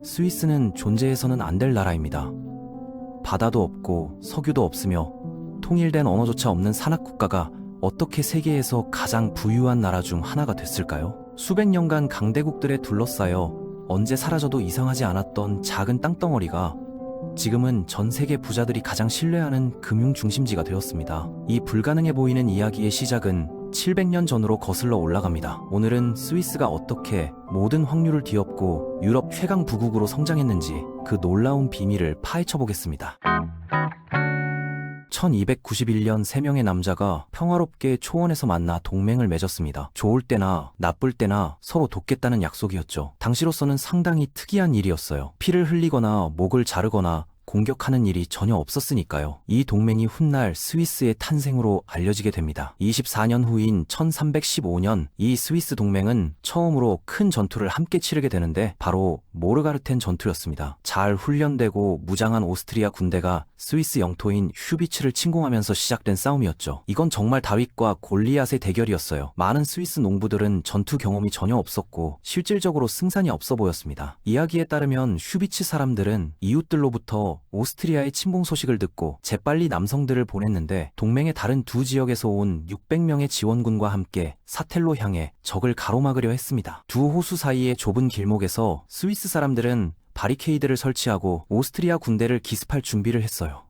스위스는 존재해서는 안 될 나라입니다. 바다도 없고 석유도 없으며 통일된 언어조차 없는 산악국가가 어떻게 세계에서 가장 부유한 나라 중 하나가 됐을까요? 수백 년간 강대국들에 둘러싸여 언제 사라져도 이상하지 않았던 작은 땅덩어리가 지금은 전 세계 부자들이 가장 신뢰하는 금융 중심지가 되었습니다. 이 불가능해 보이는 이야기의 시작은 700년 전으로 거슬러 올라갑니다. 오늘은 스위스가 어떻게 모든 확률을 뒤엎고 유럽 최강 부국으로 성장했는지 그 놀라운 비밀을 파헤쳐 보겠습니다. 1291년 3명의 남자가 평화롭게 초원에서 만나 동맹을 맺었습니다. 좋을 때나 나쁠 때나 서로 돕겠다는 약속이었죠. 당시로서는 상당히 특이한 일이었어요. 피를 흘리거나 목을 자르거나 공격하는 일이 전혀 없었으니까요. 이 동맹이 훗날 스위스의 탄생으로 알려지게 됩니다. 24년 후인 1315년 이 스위스 동맹은 처음으로 큰 전투를 함께 치르게 되는데 바로 모르가르텐 전투였습니다. 잘 훈련되고 무장한 오스트리아 군대가 스위스 영토인 슈비츠를 침공하면서 시작된 싸움이었죠. 이건 정말 다윗과 골리앗의 대결이었어요. 많은 스위스 농부들은 전투 경험이 전혀 없었고 실질적으로 승산이 없어 보였습니다. 이야기에 따르면 슈비츠 사람들은 이웃들로부터 오스트리아의 침공 소식을 듣고 재빨리 남성들을 보냈는데 동맹의 다른 두 지역에서 온 600명의 지원군과 함께 사텔로 향해 적을 가로막으려 했습니다. 두 호수 사이의 좁은 길목에서 스위스 사람들은 바리케이드를 설치하고 오스트리아 군대를 기습할 준비를 했어요.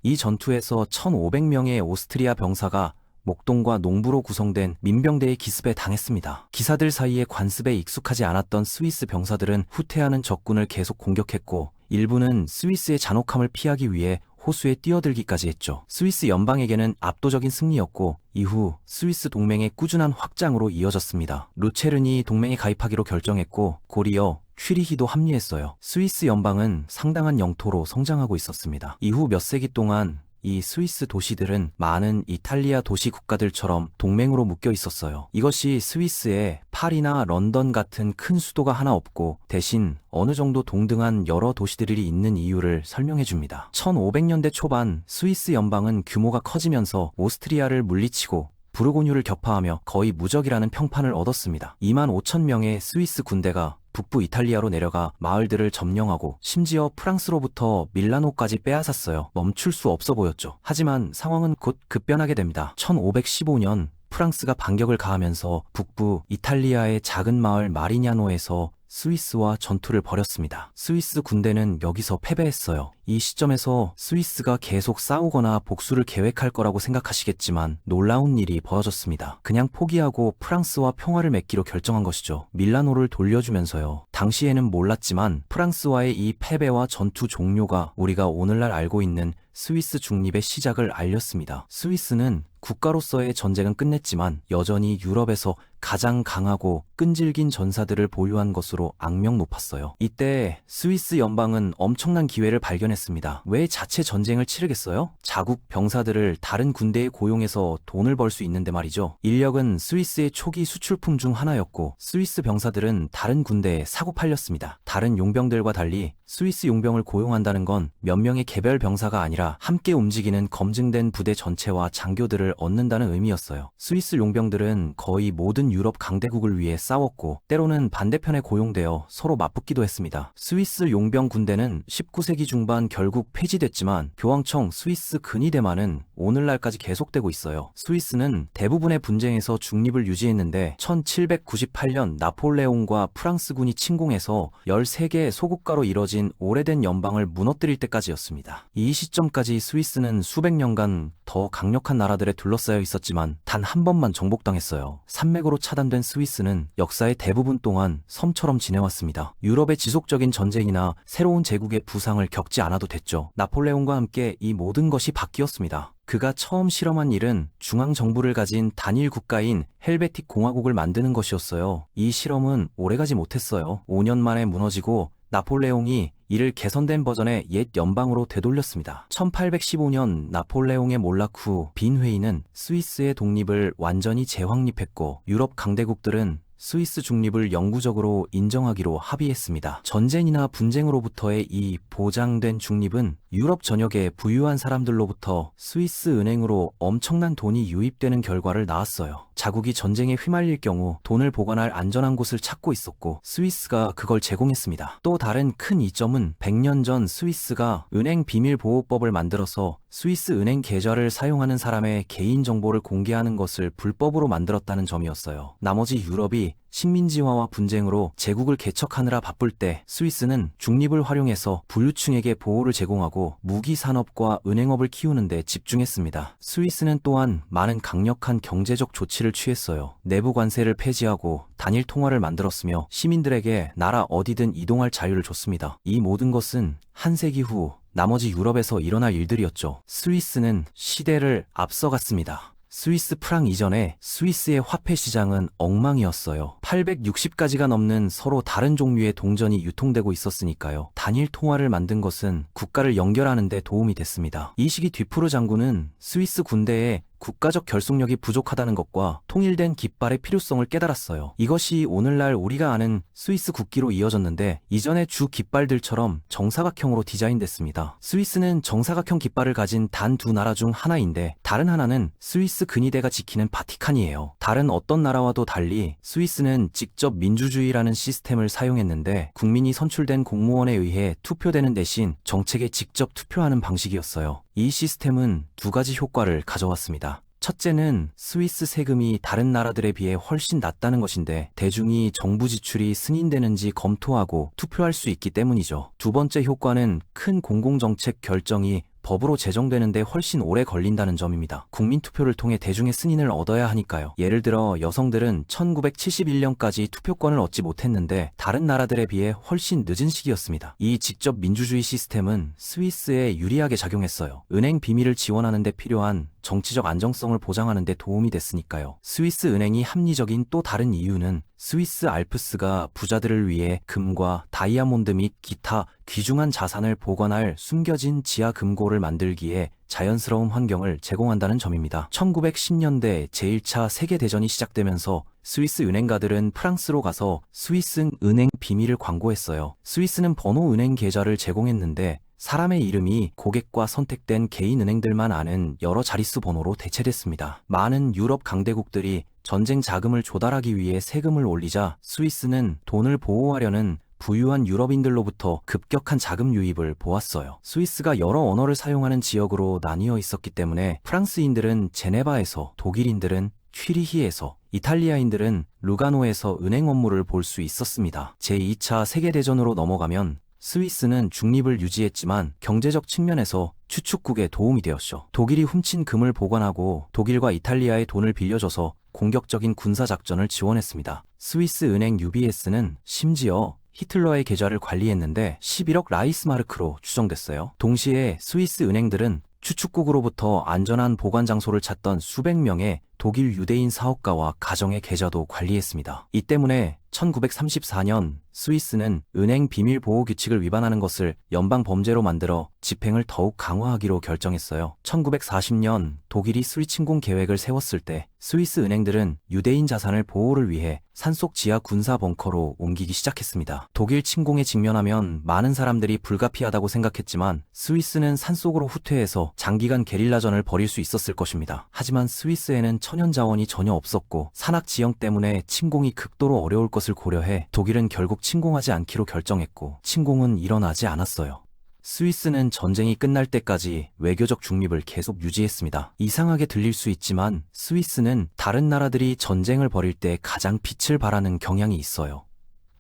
이 전투에서 1500명의 오스트리아 병사가 목동과 농부로 구성된 민병대의 기습에 당했습니다. 기사들 사이에 관습에 익숙하지 않았던 스위스 병사들은 후퇴하는 적군을 계속 공격했고 일부는 스위스의 잔혹함을 피하기 위해 호수에 뛰어들기까지 했죠. 스위스 연방에게는 압도적인 승리였고 이후 스위스 동맹의 꾸준한 확장으로 이어졌습니다. 루체른이 동맹에 가입하기로 결정했고 고리어 퀴리히도 합류했어요. 스위스 연방은 상당한 영토로 성장하고 있었습니다. 이후 몇 세기 동안 이 스위스 도시들은 많은 이탈리아 도시 국가들처럼 동맹으로 묶여 있었어요. 이것이 스위스에 파리나 런던 같은 큰 수도가 하나 없고 대신 어느 정도 동등한 여러 도시들이 있는 이유를 설명해 줍니다. 1500년대 초반 스위스 연방은 규모가 커지면서 오스트리아를 물리치고 부르고뉴를 격파하며 거의 무적이라는 평판을 얻었습니다. 25,000명의 스위스 군대가 북부 이탈리아로 내려가 마을들을 점령하고 심지어 프랑스로부터 밀라노까지 빼앗았어요. 멈출 수 없어 보였죠. 하지만 상황은 곧 급변하게 됩니다. 1515년 프랑스가 반격을 가하면서 북부 이탈리아의 작은 마을 마리냐노에서 스위스와 전투를 벌였습니다. 스위스 군대는 여기서 패배했어요. 이 시점에서 스위스가 계속 싸우거나 복수를 계획할 거라고 생각하시겠지만 놀라운 일이 벌어졌습니다. 그냥 포기하고 프랑스와 평화를 맺기로 결정한 것이죠. 밀라노를 돌려주면서요. 당시에는 몰랐지만 프랑스와의 이 패배와 전투 종료가 우리가 오늘날 알고 있는 스위스 중립의 시작을 알렸습니다. 스위스는 국가로서의 전쟁은 끝냈지만 여전히 유럽에서 가장 강하고 끈질긴 전사들을 보유한 것으로 악명 높았어요. 이때 스위스 연방은 엄청난 기회를 발견했습니다. 왜 자체 전쟁을 치르겠어요? 자국 병사들을 다른 군대에 고용해서 돈을 벌 수 있는데 말이죠. 인력은 스위스의 초기 수출품 중 하나였고 스위스 병사들은 다른 군대에 사고 팔렸습니다. 다른 용병들과 달리 스위스 용병을 고용한다는 건 몇 명의 개별 병사가 아니라 함께 움직이는 검증된 부대 전체와 장교들을 얻는다는 의미였어요. 스위스 용병들은 거의 모든 유럽 강대국을 위해 싸웠고 때로는 반대편에 고용되어 서로 맞붙기도 했습니다. 스위스 용병 군대는 19세기 중반 결국 폐지됐지만 교황청 스위스 근위대만은 오늘날까지 계속되고 있어요. 스위스는 대부분의 분쟁에서 중립을 유지했는데 1798년 나폴레옹과 프랑스군이 침공해서 13개의 소국가로 이뤄진 오래된 연방을 무너뜨릴 때까지였습니다. 이 시점까지 스위스는 수백 년간 더 강력한 나라들에 둘러싸여 있었지만 단 한 번만 정복당했어요. 산맥으로 차단된 스위스는 역사의 대부분 동안 섬처럼 지내왔습니다. 유럽의 지속적인 전쟁이나 새로운 제국의 부상을 겪지 않아도 됐죠. 나폴레옹과 함께 이 모든 것이 바뀌었습니다. 그가 처음 실험한 일은 중앙정부를 가진 단일 국가인 헬베틱 공화국을 만드는 것이었어요. 이 실험은 오래가지 못했어요. 5년 만에 무너지고 나폴레옹이 이를 개선된 버전의 옛 연방으로 되돌렸습니다. 1815년 나폴레옹의 몰락 후 빈 회의는 스위스의 독립을 완전히 재확립했고 유럽 강대국들은 스위스 중립을 영구적으로 인정하기로 합의했습니다. 전쟁이나 분쟁으로부터의 이 보장된 중립은 유럽 전역의 부유한 사람들로부터 스위스 은행으로 엄청난 돈이 유입되는 결과를 낳았어요. 자국이 전쟁에 휘말릴 경우 돈을 보관할 안전한 곳을 찾고 있었고 스위스가 그걸 제공했습니다. 또 다른 큰 이점은 100년 전 스위스가 은행 비밀보호법을 만들어서 스위스 은행 계좌를 사용하는 사람의 개인정보를 공개하는 것을 불법으로 만들었다는 점이었어요. 나머지 유럽이 식민지화와 분쟁으로 제국을 개척하느라 바쁠 때 스위스는 중립을 활용해서 부유층에게 보호를 제공하고 무기산업과 은행업을 키우는 데 집중했습니다. 스위스는 또한 많은 강력한 경제적 조치를 취했어요. 내부 관세를 폐지하고 단일 통화를 만들었으며 시민들에게 나라 어디든 이동할 자유를 줬습니다. 이 모든 것은 한 세기 후 나머지 유럽에서 일어날 일들이었죠. 스위스는 시대를 앞서갔습니다. 스위스 프랑 이전에 스위스의 화폐 시장은 엉망이었어요. 860가지가 넘는 서로 다른 종류의 동전이 유통되고 있었으니까요. 단일 통화를 만든 것은 국가를 연결하는 데 도움이 됐습니다. 이 시기 뒤프르 장군은 스위스 군대에 국가적 결속력이 부족하다는 것과 통일된 깃발의 필요성을 깨달았어요. 이것이 오늘날 우리가 아는 스위스 국기로 이어졌는데 이전의 주 깃발들처럼 정사각형으로 디자인됐습니다. 스위스는 정사각형 깃발을 가진 단 두 나라 중 하나인데 다른 하나는 스위스 근위대가 지키는 바티칸이에요. 다른 어떤 나라와도 달리 스위스는 직접 민주주의라는 시스템을 사용했는데 국민이 선출된 공무원에 의해 투표되는 대신 정책에 직접 투표하는 방식이었어요. 이 시스템은 두 가지 효과를 가져왔습니다. 첫째는 스위스 세금이 다른 나라들에 비해 훨씬 낮다는 것인데 대중이 정부 지출이 승인되는지 검토하고 투표할 수 있기 때문이죠. 두 번째 효과는 큰 공공정책 결정이 법으로 제정되는데 훨씬 오래 걸린다는 점입니다. 국민투표를 통해 대중의 승인을 얻어야 하니까요. 예를 들어 여성들은 1971년까지 투표권을 얻지 못했는데 다른 나라들에 비해 훨씬 늦은 시기였습니다. 이 직접 민주주의 시스템은 스위스에 유리하게 작용했어요. 은행 비밀을 지원하는 데 필요한 정치적 안정성을 보장하는 데 도움이 됐으니까요. 스위스 은행이 합리적인 또 다른 이유는 스위스 알프스가 부자들을 위해 금과 다이아몬드 및 기타 귀중한 자산을 보관할 숨겨진 지하 금고를 만들기에 자연스러운 환경을 제공한다는 점입니다. 1910년대 제1차 세계대전이 시작되면서 스위스 은행가들은 프랑스로 가서 스위스 은행 비밀을 광고했어요. 스위스는 번호 은행 계좌를 제공했는데 사람의 이름이 고객과 선택된 개인 은행들만 아는 여러 자릿수 번호로 대체됐습니다. 많은 유럽 강대국들이 전쟁 자금을 조달하기 위해 세금을 올리자 스위스는 돈을 보호하려는 부유한 유럽인들로부터 급격한 자금 유입을 보았어요. 스위스가 여러 언어를 사용하는 지역으로 나뉘어 있었기 때문에 프랑스인들은 제네바에서, 독일인들은 튀리히에서, 이탈리아인들은 루가노에서 은행 업무를 볼 수 있었습니다. 제2차 세계대전으로 넘어가면 스위스는 중립을 유지했지만 경제적 측면에서 추축국에 도움이 되었죠. 독일이 훔친 금을 보관하고 독일과 이탈리아의 돈을 빌려줘서 공격적인 군사작전을 지원했습니다. 스위스 은행 UBS는 심지어 히틀러의 계좌를 관리했는데 11억 라이스마르크로 추정됐어요. 동시에 스위스 은행들은 추축국으로부터 안전한 보관 장소를 찾던 수백 명의 독일 유대인 사업가와 가정의 계좌도 관리했습니다. 이 때문에 1934년 스위스는 은행 비밀 보호 규칙을 위반하는 것을 연방 범죄로 만들어 집행을 더욱 강화하기로 결정했어요. 1940년 독일이 스위스 침공 계획을 세웠을 때 스위스 은행들은 유대인 자산을 보호를 위해 산속 지하 군사 벙커로 옮기기 시작했습니다. 독일 침공에 직면하면 많은 사람들이 불가피하다고 생각했지만 스위스는 산속으로 후퇴해서 장기간 게릴라전을 벌일 수 있었을 것입니다. 하지만 스위스에는 천연 자원이 전혀 없었고 산악 지형 때문에 침공이 극도로 어려울 것을 고려해 독일은 결국 침공하지 않기로 결정했고 침공은 일어나지 않았어요. 스위스는 전쟁이 끝날 때까지 외교적 중립을 계속 유지했습니다. 이상하게 들릴 수 있지만 스위스는 다른 나라들이 전쟁을 벌일 때 가장 빛을 발하는 경향이 있어요.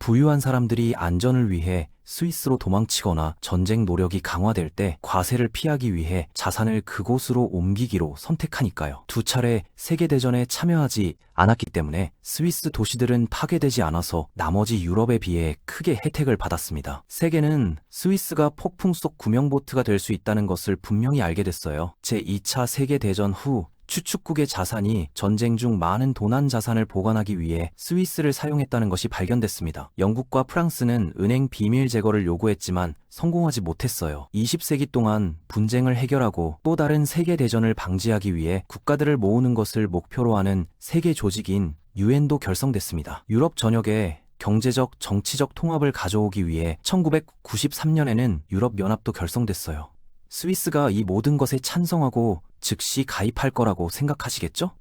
부유한 사람들이 안전을 위해 스위스로 도망치거나 전쟁 노력이 강화될 때 과세를 피하기 위해 자산을 그곳으로 옮기기로 선택하니까요. 두 차례 세계대전에 참여하지 않았기 때문에 스위스 도시들은 파괴되지 않아서 나머지 유럽에 비해 크게 혜택을 받았습니다. 세계는 스위스가 폭풍 속 구명보트가 될 수 있다는 것을 분명히 알게 됐어요. 제2차 세계대전 후 추축국의 자산이 전쟁 중 많은 도난 자산을 보관하기 위해 스위스를 사용했다는 것이 발견됐습니다. 영국과 프랑스는 은행 비밀 제거를 요구했지만 성공하지 못했어요. 20세기 동안 분쟁을 해결하고 또 다른 세계 대전을 방지하기 위해 국가들을 모으는 것을 목표로 하는 세계 조직인 유엔도 결성됐습니다. 유럽 전역에 경제적, 정치적 통합을 가져오기 위해 1993년에는 유럽연합도 결성됐어요. 스위스가 이 모든 것에 찬성하고 즉시 가입할 거라고 생각하시겠죠?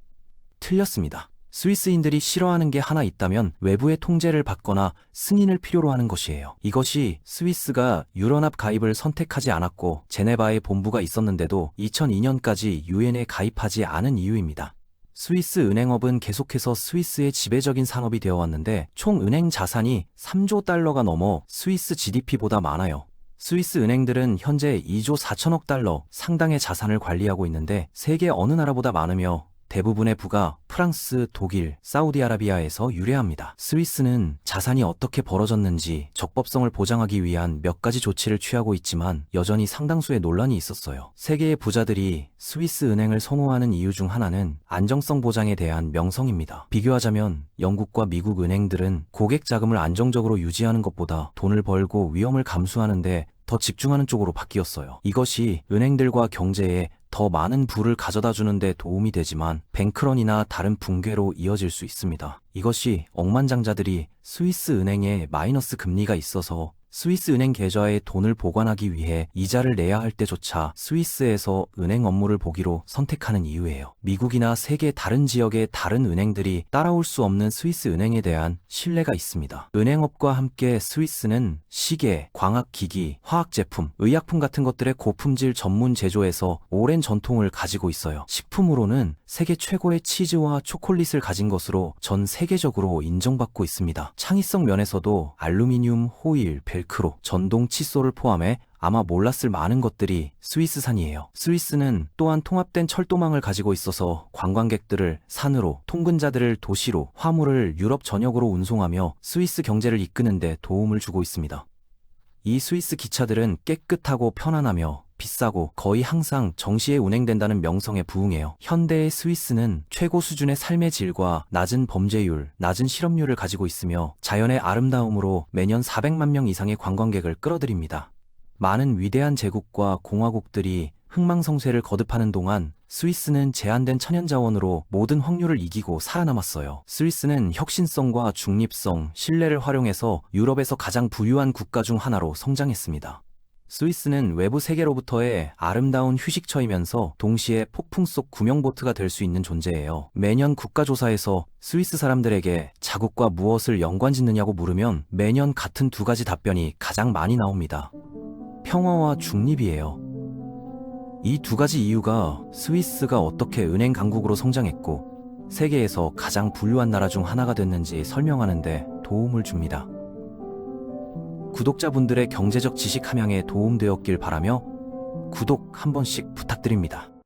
틀렸습니다. 스위스인들이 싫어하는 게 하나 있다면 외부의 통제를 받거나 승인을 필요로 하는 것이에요. 이것이 스위스가 유럽연합 가입을 선택하지 않았고 제네바에 본부가 있었는데도 2002년까지 유엔에 가입하지 않은 이유입니다. 스위스 은행업은 계속해서 스위스의 지배적인 산업이 되어 왔는데 총 은행 자산이 3조 달러가 넘어 스위스 GDP보다 많아요. 스위스 은행들은 현재 2조 4천억 달러 상당의 자산을 관리하고 있는데 세계 어느 나라보다 많으며 대부분의 부가 프랑스, 독일, 사우디아라비아에서 유래합니다. 스위스는 자산이 어떻게 벌어졌는지 적법성을 보장하기 위한 몇 가지 조치를 취하고 있지만 여전히 상당수의 논란이 있었어요. 세계의 부자들이 스위스 은행을 선호하는 이유 중 하나는 안정성 보장에 대한 명성입니다. 비교하자면 영국과 미국 은행들은 고객 자금을 안정적으로 유지하는 것보다 돈을 벌고 위험을 감수하는데 더 집중하는 쪽으로 바뀌었어요. 이것이 은행들과 경제에 더 많은 부를 가져다 주는데 도움이 되지만 뱅크런이나 다른 붕괴로 이어질 수 있습니다. 이것이 억만장자들이 스위스 은행에 마이너스 금리가 있어서 스위스 은행 계좌에 돈을 보관하기 위해 이자를 내야 할 때조차 스위스에서 은행 업무를 보기로 선택하는 이유예요. 미국이나 세계 다른 지역의 다른 은행들이 따라올 수 없는 스위스 은행에 대한 신뢰가 있습니다. 은행업과 함께 스위스는 시계, 광학기기, 화학제품, 의약품 같은 것들의 고품질 전문 제조에서 오랜 전통을 가지고 있어요. 식품으로는 세계 최고의 치즈와 초콜릿을 가진 것으로 전 세계적으로 인정받고 있습니다. 창의성 면에서도 알루미늄, 호일, 벨크로, 전동 칫솔을 포함해 아마 몰랐을 많은 것들이 스위스산이에요. 스위스는 또한 통합된 철도망을 가지고 있어서 관광객들을 산으로, 통근자들을 도시로, 화물을 유럽 전역으로 운송하며 스위스 경제를 이끄는 데 도움을 주고 있습니다. 이 스위스 기차들은 깨끗하고 편안하며 비싸고 거의 항상 정시에 운행된다는 명성에 부응해요. 현대의 스위스는 최고 수준의 삶의 질과 낮은 범죄율, 낮은 실업률을 가지고 있으며 자연의 아름다움으로 매년 400만 명 이상의 관광객을 끌어들입니다. 많은 위대한 제국과 공화국들이 흥망성쇠를 거듭하는 동안 스위스는 제한된 천연자원으로 모든 확률을 이기고 살아남았어요. 스위스는 혁신성과 중립성, 신뢰를 활용해서 유럽에서 가장 부유한 국가 중 하나로 성장했습니다. 스위스는 외부 세계로부터의 아름다운 휴식처이면서 동시에 폭풍 속 구명보트가 될 수 있는 존재예요. 매년 국가조사에서 스위스 사람들에게 자국과 무엇을 연관짓느냐고 물으면 매년 같은 두 가지 답변이 가장 많이 나옵니다. 평화와 중립이에요. 이 두 가지 이유가 스위스가 어떻게 은행 강국으로 성장했고 세계에서 가장 부유한 나라 중 하나가 됐는지 설명하는 데 도움을 줍니다. 구독자분들의 경제적 지식 함양에 도움되었길 바라며 구독 한 번씩 부탁드립니다.